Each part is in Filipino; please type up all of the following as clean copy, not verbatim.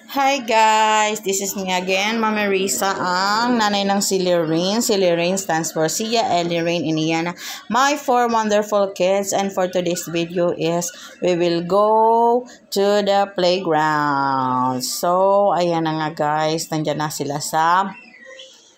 Hi guys! This is me again, Mama Risa, ang nanay ng si Lorraine. Si Lorraine stands for Sia, Ellie, Rain, and Iana. My four wonderful kids. And for today's video is, we will go to the playground. So, ayan na nga guys. Nandyan na sila sa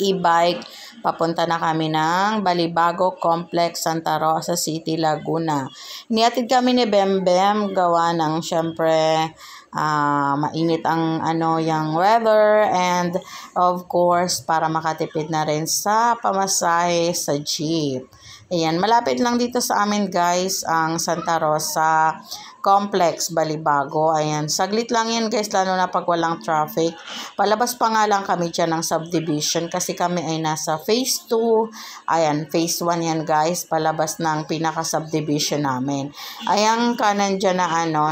e-bike. Papunta na kami ng Balibago Complex, Santa Rosa City, Laguna. Niatid kami ni Bembem, gawa ng syempre mainit ang yung weather, and of course para makatipid na rin sa pamasahe sa jeep. Ayan, malapit lang dito sa amin guys ang Santa Rosa Complex, Balibago. Ayan, saglit lang yan guys, lalo na pag walang traffic. Palabas pa nga lang kami dyan ng subdivision kasi kami ay nasa phase 2. Ayan, phase 1 yan guys, palabas ng pinaka-subdivision namin. Ayan, kanan dyan na na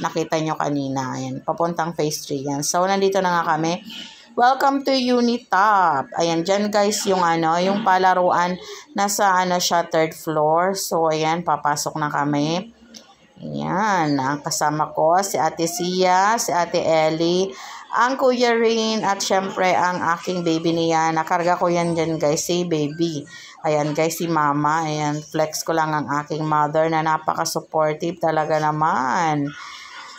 nakita nyo kanina. Ayan, papuntang phase 3 yan. So, nandito na nga kami. Welcome to Unitop. Ayan, dyan guys yung yung palaruan. Nasa siya, 3rd floor. So, ayan, papasok na kami. Ayan, ang kasama ko, si Ate Sia, si Ate Ellie, ang Kuya Rain, at syempre ang aking baby niya. Nakarga ko yan dyan guys, si baby. Ayan guys, si mama. Ayan, flex ko lang ang aking mother na napaka-supportive talaga naman.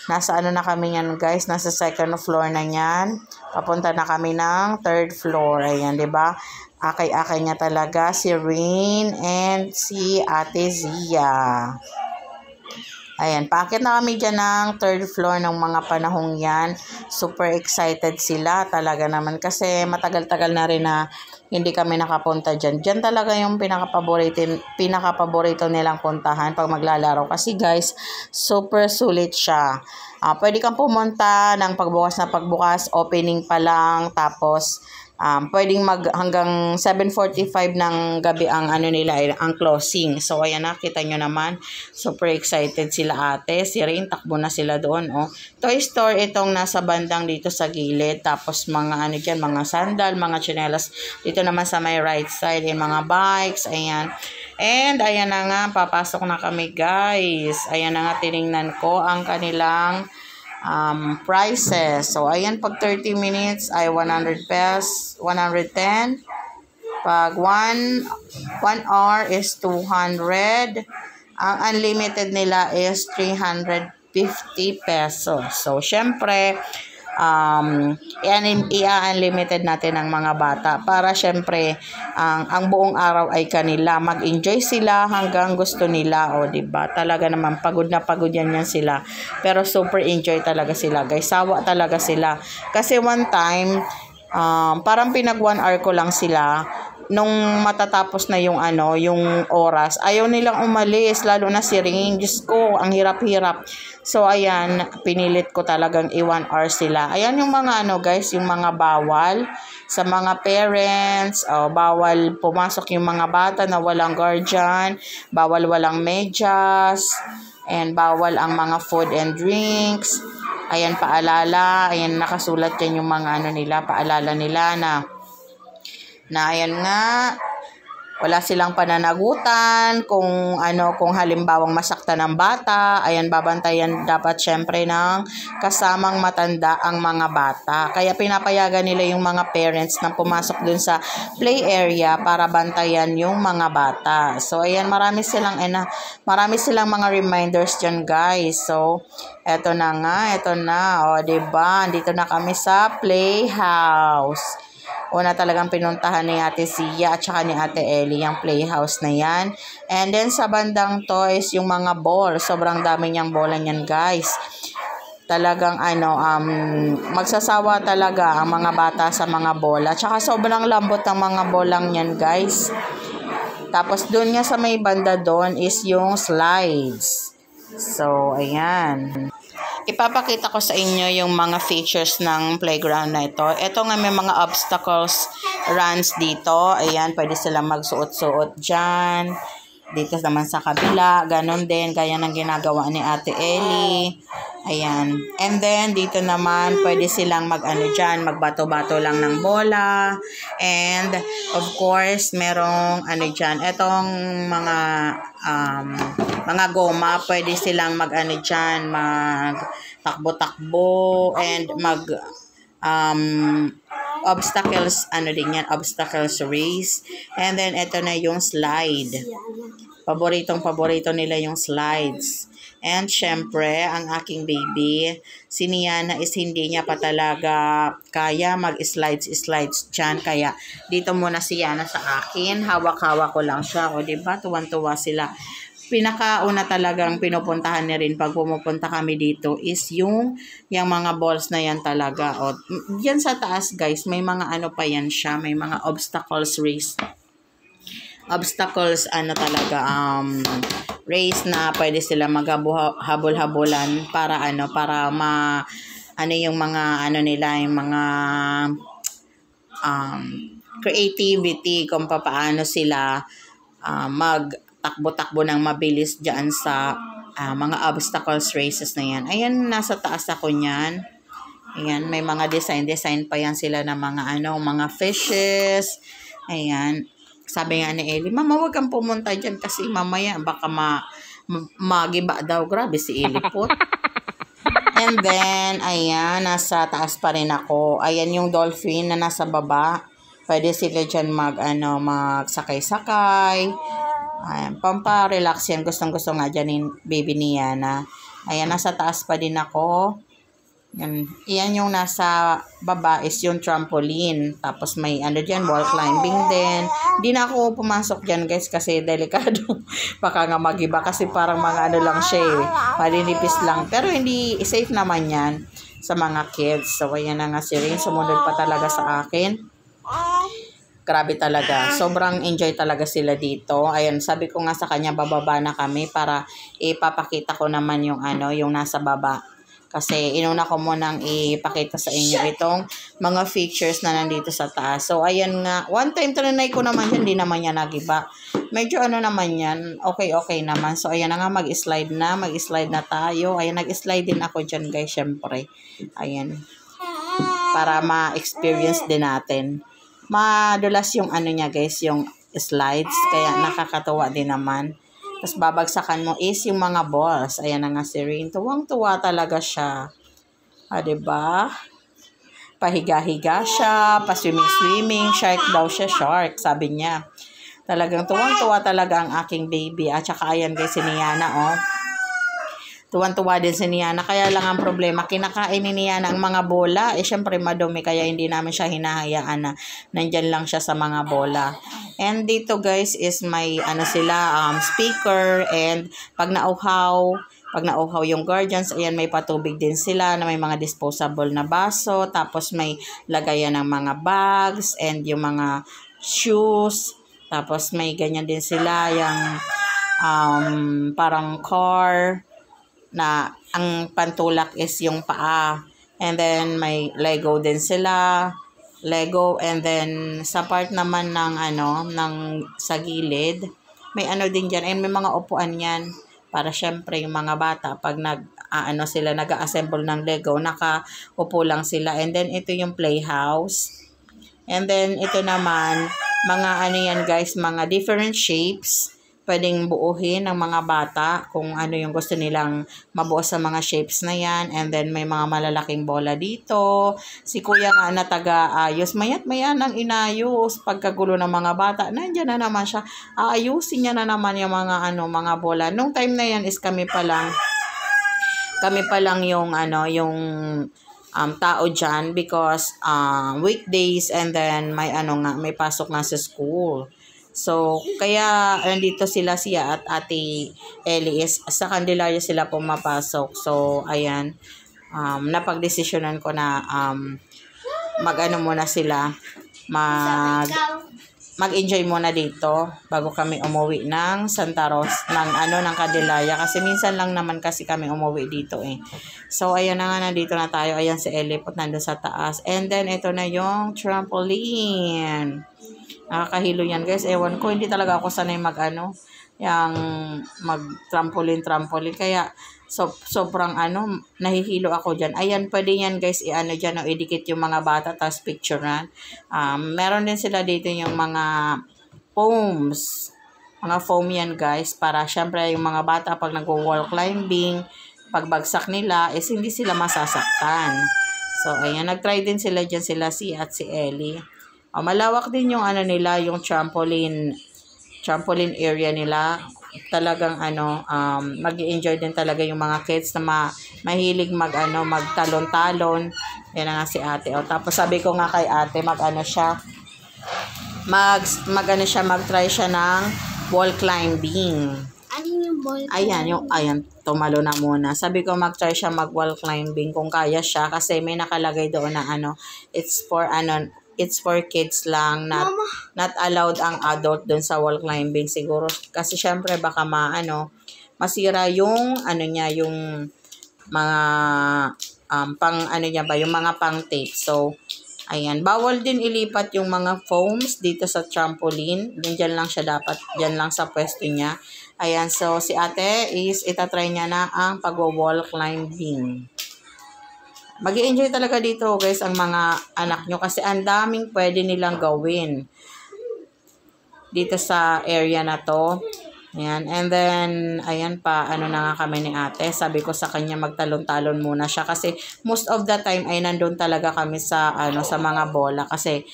Nasa na kami yan guys, nasa 2nd floor na yan. Papunta na kami ng 3rd floor. Ayan, diba? Akay-akay niya talaga si Rain and si Ate Zia. Ayan, paakit na kami dyan ng 3rd floor ng mga panahong yan. Super excited sila talaga naman kasi matagal-tagal na rin na hindi kami nakapunta dyan. Dyan talaga yung pinaka-paborito nilang puntahan pag maglalaro. Kasi guys, super sulit siya. Pwede kang pumunta ng pagbukas na pagbukas, opening pa lang, tapos pwedeng hanggang 7:45 ng gabi ang nila, ang closing. So ayan, nakita nyo naman, super excited sila ate. Si Rain, takbo na sila doon. Toy store itong nasa bandang dito sa gilid. Tapos mga dyan, mga sandal, mga tsinelas dito naman sa may right side, yung mga bikes. Ayan. And ayan na nga, papasok na kami guys. Ayan na nga, tiningnan ko ang kanilang prices. So ayan, pag 30 minutes ay 100 pesos, 110. Pag 1 hour is 200. Ang unlimited nila is 350 pesos. So syempre i-unlimited natin ang mga bata para syempre ang buong araw ay kanila, mag-enjoy sila hanggang gusto nila. Diba? Talaga naman pagod na pagod yan sila, pero super enjoy talaga sila guys. Sawa talaga sila kasi one time parang pinag 1 hour ko lang sila. Nung matatapos na yung yung oras, ayaw nilang umalis, lalo na si Ring. Diyos ko, ang hirap-hirap. So ayan, pinilit ko talagang i-1 hour sila. Ayan yung mga guys, yung mga bawal sa mga parents, bawal pumasok yung mga bata na walang guardian, bawal walang medyas, and bawal ang mga food and drinks. Ayan, paalala, ayan nakasulat yan yung mga nila, paalala nila na ayan nga, wala silang pananagutan kung kung halimbawang masaktan ng bata. Ayan, babantayan dapat syempre ng kasamang matanda ang mga bata. Kaya pinapayagan nila yung mga parents na pumasok dun sa play area para bantayan yung mga bata. So ayan, marami silang mga reminders dyan guys. So eto na nga, eto na. Diba? Dito na kami sa playhouse. Una talagang pinuntahan ni Ate Sia at saka ni Ate Ellie yung playhouse na yan. And then sa bandang toys, yung mga ball. Sobrang dami niyang bola niyan guys. Talagang magsasawa talaga ang mga bata sa mga bola. Tsaka sobrang lambot ang mga bolang niyan guys. Tapos doon nga sa may banda doon is yung slides. So ayan. Ipapakita ko sa inyo yung mga features ng playground na ito. Ito nga, may mga obstacles runs dito. Ayan, pwede silang magsuot-suot dyan. Dito naman sa kabila, ganun din. Gaya ng ginagawa ni Ate Ellie. Ayan. And then, dito naman, pwede silang dyan, magbato-bato lang ng bola. And, of course, merong dyan. Etong mga mga goma, pwede silang mag-ano dyan, mag-takbo-takbo, and obstacles, ano din yan, obstacles race. And then, ito na yung slide. Paborito nila yung slides. And syempre, ang aking baby, si Niana is hindi niya pa talaga kaya mag-slides dyan. Kaya dito muna si Yana sa akin. Hawak-hawak ko lang siya. O diba? Tuwan-tuwa sila. Pinakauna talagang pinupuntahan niya rin pag pumupunta kami dito is yung mga balls na yan talaga. O, yan sa taas guys, may mga ano pa yan siya. May mga obstacles race. Obstacles race na pwede sila maghabol-habulan para yung mga nila, yung mga creativity kung paano sila magtakbo-takbo ng mabilis diyan sa mga obstacles races na yan. Ayan, nasa taas ako niyan. Ayan, may mga design pa yan sila ng mga fishes. Ayan. Sabi nga ni Ellie, Mama, huwag kang pumunta dyan kasi mamaya baka magiba daw. Grabe si Ellie po. And then, ayan, nasa taas pa rin ako. Ayan yung dolphin na nasa baba. Pwede sila dyan magsakay-sakay. Ayan, pampa-relax yan. Gustong-gusto nga dyan yung baby ni Yana. Ayan, nasa taas pa din ako. Yan yung nasa baba is yung trampoline. Tapos may dyan, wall climbing din. Hindi na ako pumasok dyan guys kasi delikado. Baka nga magiba kasi parang mga lang siya eh. Malinipis lang. Pero hindi safe naman yan sa mga kids. So ayan na nga si Rain. Sumunod pa talaga sa akin. Grabe talaga. Sobrang enjoy talaga sila dito. Ayan, sabi ko nga sa kanya bababa na kami para ipapakita ko naman yung yung nasa baba. Kasi inuna ko munang ipakita sa inyo itong mga features na nandito sa taas. So, ayan nga. One time, trinay ko naman yan. Hindi naman yan nagiba. Medyo naman yan. Okay naman. So, ayan na nga. Mag-slide na tayo. Ayan, nag-slide din ako dyan, guys. Syempre. Ayan. Para ma-experience din natin. Madulas yung niya, guys. Yung slides. Kaya nakakatuwa din naman. Tapos babagsakan mo is yung mga balls. Ayan na nga si Rain. Tuwang-tuwa talaga siya. Diba? Pahiga-higa siya. Pa-swimming-swimming. Shark daw siya. Shark. Sabi niya. Talagang tuwang-tuwa talaga ang aking baby. At saka ayan guys si Niana Tuwan-tuwa din si Niana. Kaya lang ang problema, kinakain ni Niana ang mga bola. Syempre madumi kaya hindi namin siya hinahayaan na nandyan lang siya sa mga bola. And dito guys is may speaker, and pag nauhaw yung guardians, ayan may patubig din sila na may mga disposable na baso. Tapos may lagayan ng mga bags and yung mga shoes. Tapos may ganyan din sila yung parang car na ang pantulak is yung paa. And then may Lego din sila. Lego, and then sa part naman ng sa gilid, may din diyan, and may mga upuan yan para syempre yung mga bata pag nag-assemble ng Lego, nakaupo lang sila. And then ito yung playhouse. And then ito naman mga yan guys, mga different shapes. Pwedeng buuhin ng mga bata kung yung gusto nilang mabuo sa mga shapes na yan. And then may mga malalaking bola dito. Si kuya nga na taga-ayos. Mayat nang inayos. Pagkagulo ng mga bata, nandiyan na naman siya. Aayusin niya na naman yung mga mga bola. Nung time na yan is kami pa lang yung tao dyan because weekdays, and then may may pasok na sa school. So, kaya nandito siya at Ate Ellie is sa Candelaria sila pumapasok. So, ayan, napagdesisyonan ko na muna sila, mag-enjoy muna dito bago kami umuwi ng Santa Rosa, ng Candelaria. Kasi minsan lang naman kasi kami umuwi dito eh. So, ayan na nga, nandito na tayo. Ayan si Ellie po nandun sa taas. And then, ito na yung trampoline. Nakakahilo yan guys. Ewan ko, hindi talaga ako sanay mag-trampoline. Kaya sobrang nahihilo ako dyan. Ayan, pwede yan guys, dyan, idikit yung mga bata, tapos picturean. Meron din sila dito yung mga poems. Mga foam yan guys, para syempre yung mga bata pag nag-wall climbing, pagbagsak nila is hindi sila masasaktan. So ayan, nag-try din sila dyan, sila si at si Ellie. Malawak din yung ano nila, yung trampoline area nila. Talagang mag-enjoy din talaga yung mga kids na mahilig magtalon-talon. Yan na nga si ate. Tapos sabi ko nga kay ate, mag-try siya ng wall climbing. Ano yung wall climbing? Ayan, tumalo na muna. Sabi ko mag-try siya mag-wall climbing kung kaya siya kasi may nakalagay doon na it's for kids lang, not allowed ang adult doon sa wall climbing siguro kasi syempre baka masira yung yung mga yung mga pang tape. So ayan, bawal din ilipat yung mga foams dito sa trampoline. Diyan lang siya dapat, diyan lang sa pwesto niya. Ayan, so si ate is itatry niya na ang pag-wall climbing. Mag-i-enjoy talaga dito guys ang mga anak nyo kasi ang daming pwede nilang gawin dito sa area na to. Ayan. And then, ayan pa, na nga kami ni ate. Sabi ko sa kanya magtalon-talon muna siya kasi most of the time ay nandun talaga kami sa, sa mga bola kasi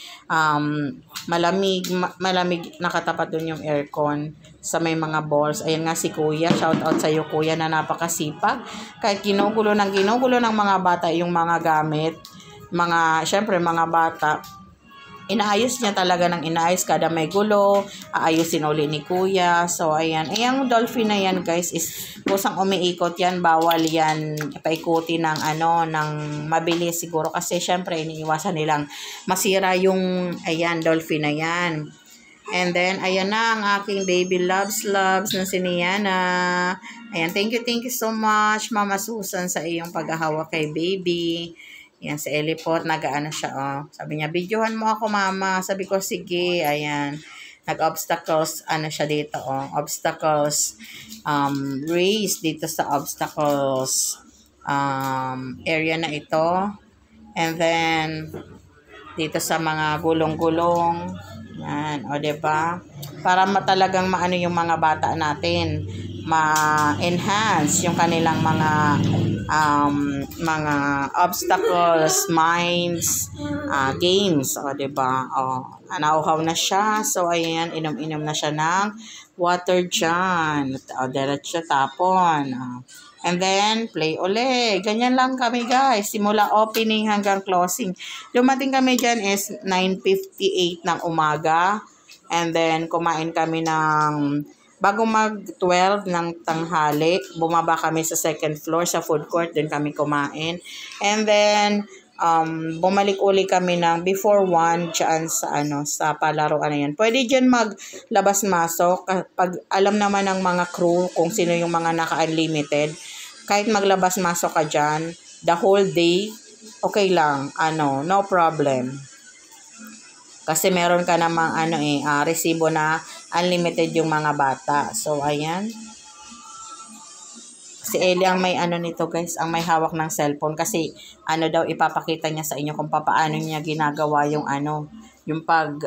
malamig nakatapat dun yung aircon sa may mga balls. Ayan nga si kuya, shout out sa iyo kuya na napakasipag. Kahit ginugulo ng mga bata yung mga gamit, syempre mga bata, inaayos niya talaga ng inaayos kada may gulo, aayusin uli ni kuya. So ayan, yung dolphin na yan guys is kusang umiikot yan, bawal yan paikuti ng ng mabilis siguro kasi syempre iniiwasan nilang masira yung dolphin na yan. And then ayan na ang aking baby loves na si Niana. Ayan, thank you so much Mama Susan sa iyong paghahawak kay baby. Yan, si Ellie po, nag-ano siya, Sabi niya, videohan mo ako, mama. Sabi ko, sige, ayan. Nag-obstacles, siya dito, Obstacles, race dito sa obstacles, area na ito. And then, dito sa mga gulong-gulong. Yan, diba? Para talagang maano yung mga bata natin. Ma-enhance yung kanilang mga obstacles, mines, games, diba? Nauhaw na siya. So, ayan, inom-inom na siya ng water dyan. Diretso tapon. And then, play uli. Ganyan lang kami, guys. Simula opening hanggang closing. Dumating kami dyan is 9:58 ng umaga. And then, kumain kami ng bago mag-12 ng tanghali, bumaba kami sa second floor, sa food court, din kami kumain. And then, bumalik uli kami ng before 1 dyan sa palaruan na yan. Pwede dyan maglabas-masok. Pag alam naman ng mga crew kung sino yung mga naka-unlimited, kahit maglabas-masok ka dyan, the whole day, okay lang. No problem. Kasi meron ka namang resibo na unlimited yung mga bata. So, ayan. Si Ellie ang may nito guys, ang may hawak ng cellphone. Kasi daw ipapakita niya sa inyo kung paano niya ginagawa yung yung pag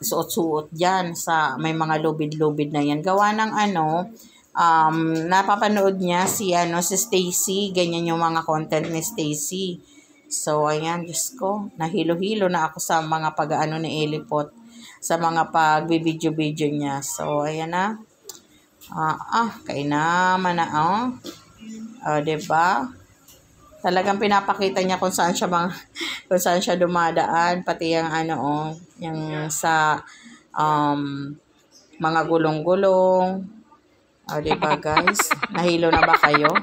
suot-suot dyan sa may mga lubid-lubid na yan. Gawa ng napapanood niya si Stacy. Ganyan yung mga content ni Stacy. So, ayan, Diyos ko, nahilo-hilo na ako sa mga pag-ano ni Elipot, sa mga pag-video-video niya. So, ayan na. Kainaman na, diba? Talagang pinapakita niya kung saan siya dumadaan, pati yung yung sa mga gulong-gulong. Diba, guys? Nahilo na ba kayo?